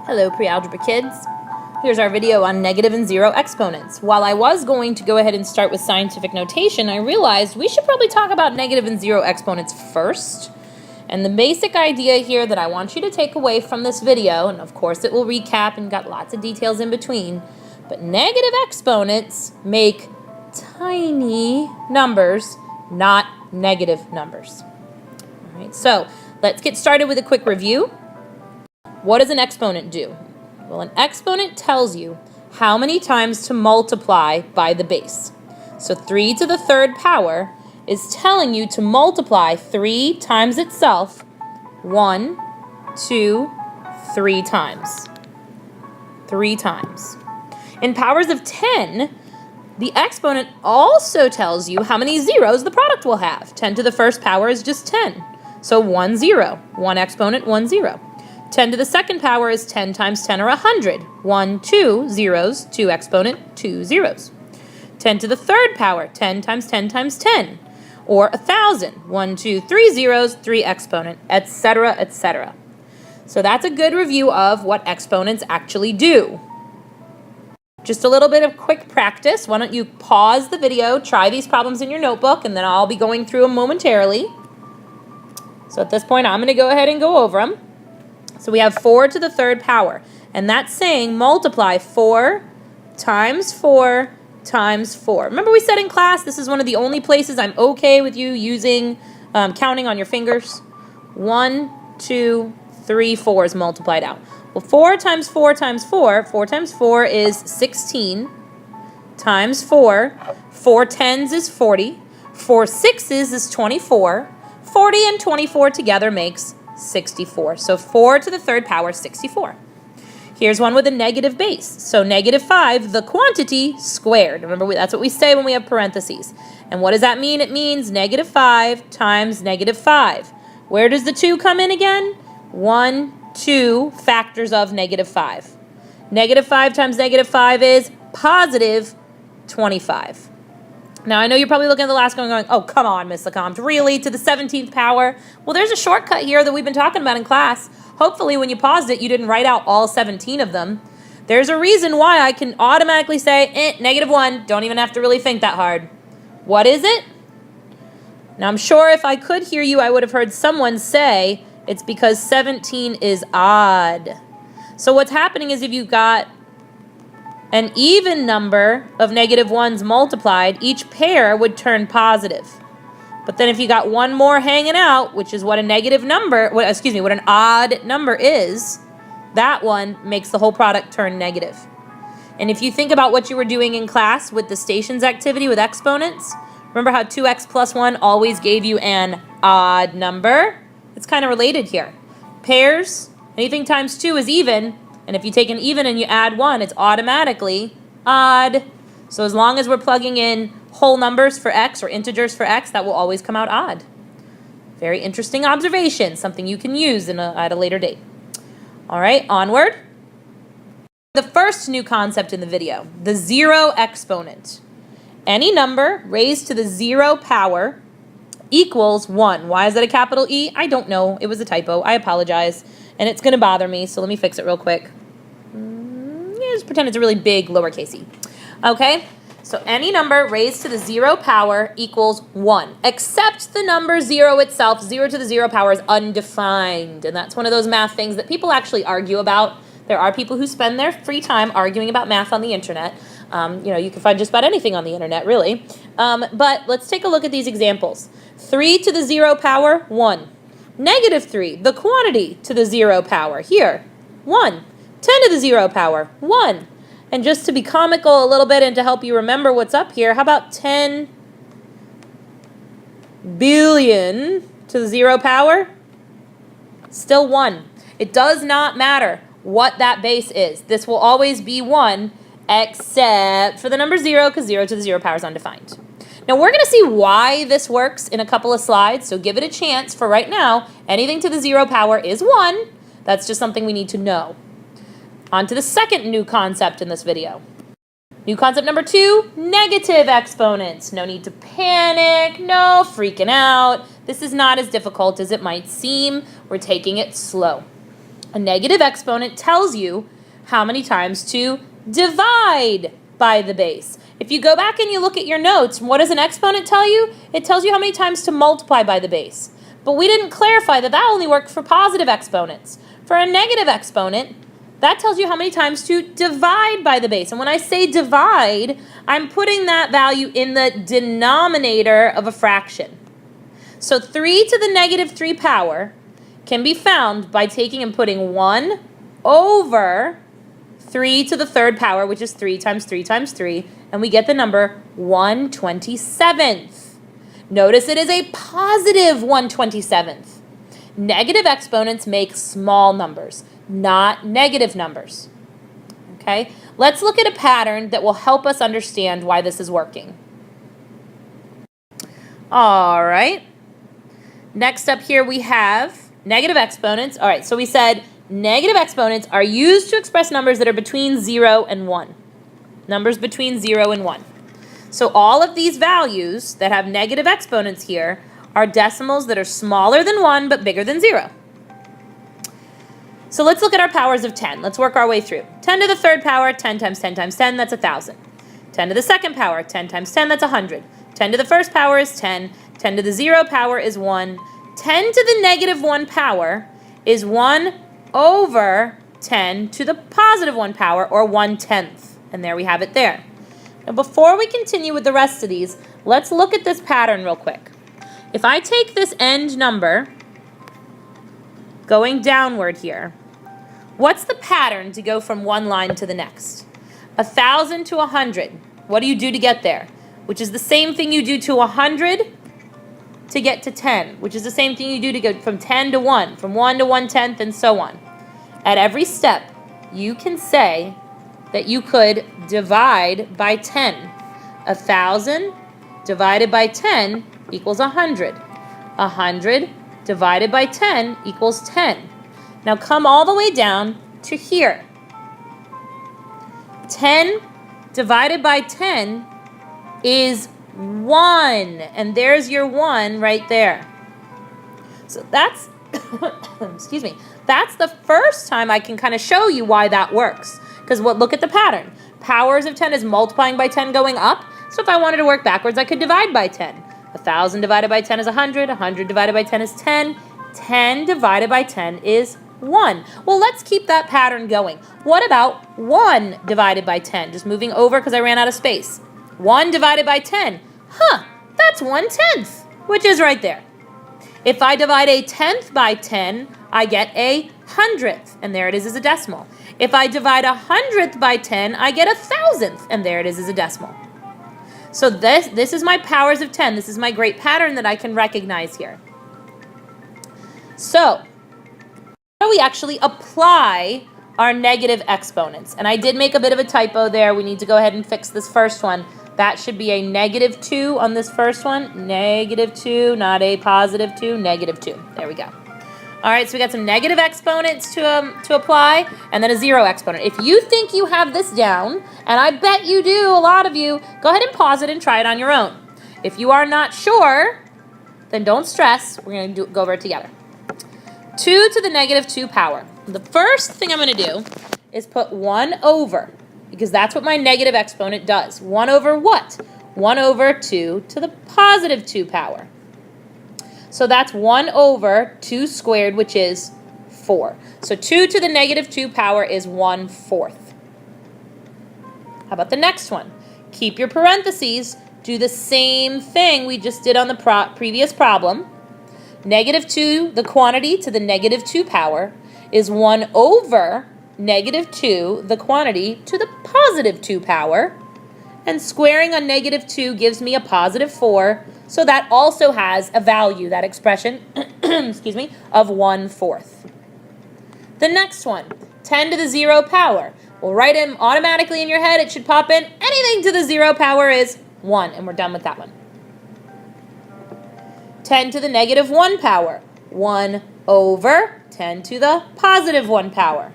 Hello, pre-algebra kids. Here's our video on negative and zero exponents. While I was going to go ahead and start with scientific notation, I realized we should probably talk about negative and zero exponents first. And the basic idea here that I want you to take away from this video, and of course it will recap and got lots of details in between, but negative exponents make tiny numbers, not negative numbers. All right, so let's get started with a quick review. What does an exponent do? Well, an exponent tells you how many times to multiply by the base. So 3 to the third power is telling you to multiply 3 times itself 1, 2, 3 times. 3 times. In powers of 10, the exponent also tells you how many zeros the product will have. 10 to the first power is just 10. So 1 0. 1 exponent, 1 0. 10 to the second power is 10 times 10 or 100. 1, 2 zeros, 2 exponent, 2 zeros. 10 to the third power, 10 times 10 times 10. Or 1,000. 1, 2, 3 zeros, 3 exponent, etc., etc. So that's a good review of what exponents actually do. Just a little bit of quick practice. Why don't you pause the video, try these problems in your notebook, and then I'll be going through them momentarily. So at this point, I'm going to go ahead and go over them. So we have 4 to the third power, and that's saying multiply 4 times 4 times 4. Remember we said in class this is one of the only places I'm okay with you using counting on your fingers. 1, 2, 3, 4 is multiplied out. Well, 4 times 4 times 4, 4 times 4 is 16 times 4. 4 tens is 40. 4 sixes is 24. 40 and 24 together makes 64. So 4 to the third power, 64. Here's one with a negative base. So negative 5, the quantity squared. Remember, that's what we say when we have parentheses. And what does that mean? It means negative 5 times negative 5. Where does the 2 come in again? 1, 2 factors of negative 5. Negative 5 times negative 5 is positive 25. Now, I know you're probably looking at the last one going, oh, come on, Miss Lecomte, really? To the 17th power? Well, there's a shortcut here that we've been talking about in class. Hopefully, when you paused it, you didn't write out all 17 of them. There's a reason why I can automatically say, negative 1. Don't even have to really think that hard. What is it? Now, I'm sure if I could hear you, I would have heard someone say it's because 17 is odd. So what's happening is if you've got an even number of negative 1s multiplied, each pair would turn positive. But then if you got one more hanging out, which is what a negative number, what an odd number is, that one makes the whole product turn negative. And if you think about what you were doing in class with the stations activity with exponents, remember how 2x plus 1 always gave you an odd number? It's kind of related here. Pairs, anything times 2 is even. And if you take an even and you add 1, it's automatically odd. So as long as we're plugging in whole numbers for x or integers for x, that will always come out odd. Very interesting observation, something you can use at a later date. All right, onward. The first new concept in the video, the zero exponent. Any number raised to the 0 power equals 1. Why is that a capital E? I don't know. It was a typo. I apologize. And it's going to bother me, so let me fix it real quick. Just pretend it's a really big lowercase e. Okay? So any number raised to the 0 power equals 1, except the number 0 itself. 0 to the 0 power is undefined, and that's one of those math things that people actually argue about. There are people who spend their free time arguing about math on the internet. You can find just about anything on the internet, really. But let's take a look at these examples. 3 to the 0 power, 1. Negative 3, the quantity to the 0 power. Here, 1. 10 to the 0 power, 1. And just to be comical a little bit and to help you remember what's up here, how about 10 billion to the 0 power? Still 1. It does not matter what that base is. This will always be 1, except for the number 0, because 0 to the 0 power is undefined. Now, we're going to see why this works in a couple of slides, so give it a chance. For right now, anything to the 0 power is 1. That's just something we need to know. On to the second new concept in this video. New concept number 2, negative exponents. No need to panic, no freaking out. This is not as difficult as it might seem. We're taking it slow. A negative exponent tells you how many times to divide by the base. If you go back and you look at your notes, what does an exponent tell you? It tells you how many times to multiply by the base. But we didn't clarify that that only worked for positive exponents. For a negative exponent, that tells you how many times to divide by the base. And when I say divide, I'm putting that value in the denominator of a fraction. So 3 to the negative 3 power can be found by taking and putting 1 over 3 to the third power, which is 3 times 3 times 3, and we get the number 1/27th. Notice it is a positive 1/27th. Negative exponents make small numbers, not negative numbers. Okay? Let's look at a pattern that will help us understand why this is working. All right. Next up here we have negative exponents. All right, so we said negative exponents are used to express numbers that are between 0 and 1. Numbers between 0 and 1. So all of these values that have negative exponents here are decimals that are smaller than 1 but bigger than 0. So let's look at our powers of 10. Let's work our way through. 10 to the third power, 10 times 10 times 10, that's 1,000. 10 to the second power, 10 times 10, that's 100. 10 to the first power is 10. 10 to the 0 power is 1. 10 to the negative 1 power is 1 over 10 to the positive 1 power, or 1/10. And there we have it there. Now before we continue with the rest of these, let's look at this pattern real quick. If I take this end number going downward here, what's the pattern to go from one line to the next? 1,000 to 100. What do you do to get there? Which is the same thing you do to 100 to get to 10, which is the same thing you do to go from 10 to 1, from 1 to 1/10, and so on. At every step, you can say that you could divide by 10. 1,000 divided by 10 equals 100. 100 divided by 10 equals 10. Now come all the way down to here. 10 divided by 10 is 1, and there's your 1 right there. So that's, excuse me, that's the first time I can kind of show you why that works. Because look at the pattern. Powers of 10 is multiplying by 10 going up. So if I wanted to work backwards, I could divide by 10. 1,000 divided by 10 is 100. 100 divided by 10 is 10. 10 divided by 10 is 1. Well, let's keep that pattern going. What about 1 divided by 10? Just moving over because I ran out of space. 1 divided by 10. That's 1/10, which is right there. If I divide a 10th by 10, I get a 100th, and there it is as a decimal. If I divide a 100th by 10, I get a 1,000th, and there it is as a decimal. So this is my powers of 10. This is my great pattern that I can recognize here. So, how do we actually apply our negative exponents? And I did make a bit of a typo there. We need to go ahead and fix this first one. That should be a -2 on this first one. -2, not a +2, -2. There we go. All right, so we got some negative exponents to apply, and then a 0 exponent. If you think you have this down, and I bet you do, a lot of you, go ahead and pause it and try it on your own. If you are not sure, then don't stress. We're going to go over it together. 2 to the -2 power. The first thing I'm going to do is put 1 over, because that's what my negative exponent does. 1 over what? 1 over 2 to the +2 power. So that's 1 over 2 squared, which is 4. So 2 to the -2 power is 1/4. How about the next one? Keep your parentheses. Do the same thing we just did on the previous problem. -2, the quantity to the -2 power, is 1 over -2, the quantity to the +2 power. And squaring on -2 gives me a +4. So that also has a value, that expression, excuse me, of 1/4. The next one, 10 to the 0 power. Well, write in automatically in your head, it should pop in. Anything to the 0 power is 1, and we're done with that one. 10 to the -1 power. 1 over 10 to the +1 power,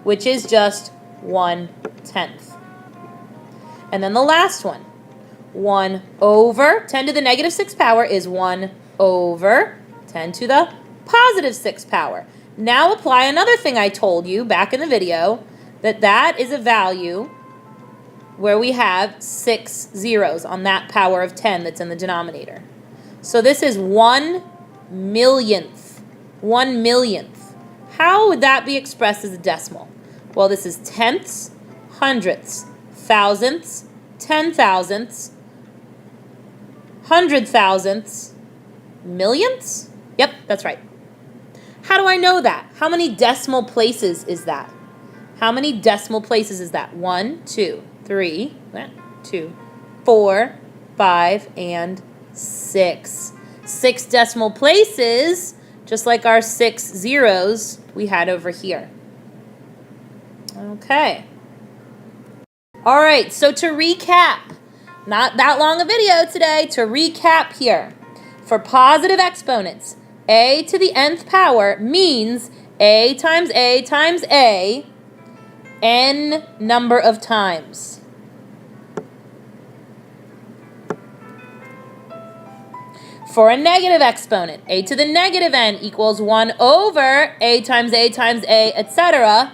which is just 1/10. And then the last one. 1 over 10 to the -6 power is 1 over 10 to the +6 power. Now apply another thing I told you back in the video, that is a value where we have 6 zeros on that power of 10 that's in the denominator. So this is 1/millionth. 1/millionth. How would that be expressed as a decimal? Well, this is tenths, hundredths, thousandths, 10,000ths, 100,000ths, millionths? Yep, that's right. How do I know that? How many decimal places is that? How many decimal places is that? 1, 2, 3, 2, 4, 5, and 6. 6 decimal places, just like our 6 zeros we had over here. Okay. All right, so to recap, not that long a video today, to recap here. For positive exponents, a to the nth power means a times a times a, n number of times. For a negative exponent, a to the negative n equals 1 over a times a times a, etc.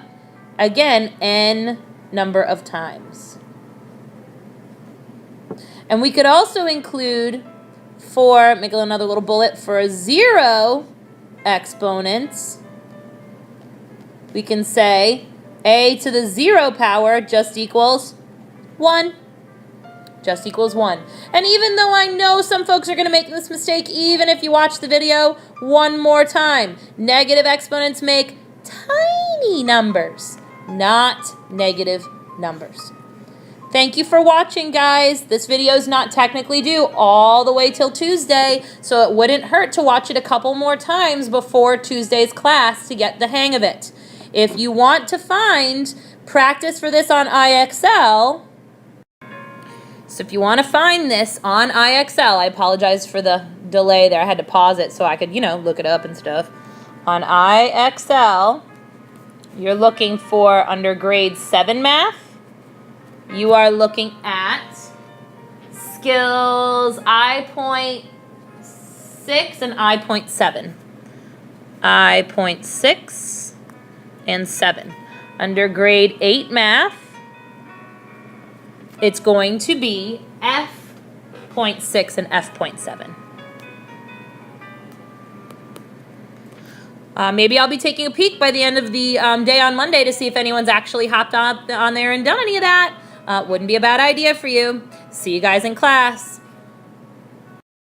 Again, n number of times. And we could also include, make another little bullet, for a 0 exponents, we can say a to the 0 power just equals 1. Just equals 1. And even though I know some folks are going to make this mistake, even if you watch the video one more time, negative exponents make tiny numbers, not negative numbers. Thank you for watching, guys. This video is not technically due all the way till Tuesday, so it wouldn't hurt to watch it a couple more times before Tuesday's class to get the hang of it. If you want to find practice for this on IXL, so if you want to find this on IXL, I apologize for the delay there. I had to pause it so I could, look it up and stuff. On IXL, you're looking for under grade 7 math. You are looking at skills I.6 and I.7. I.6 and 7. Under grade 8 math, it's going to be F.6 and F.7. Maybe I'll be taking a peek by the end of the day on Monday to see if anyone's actually hopped on there and done any of that. Wouldn't be a bad idea for you. See you guys in class.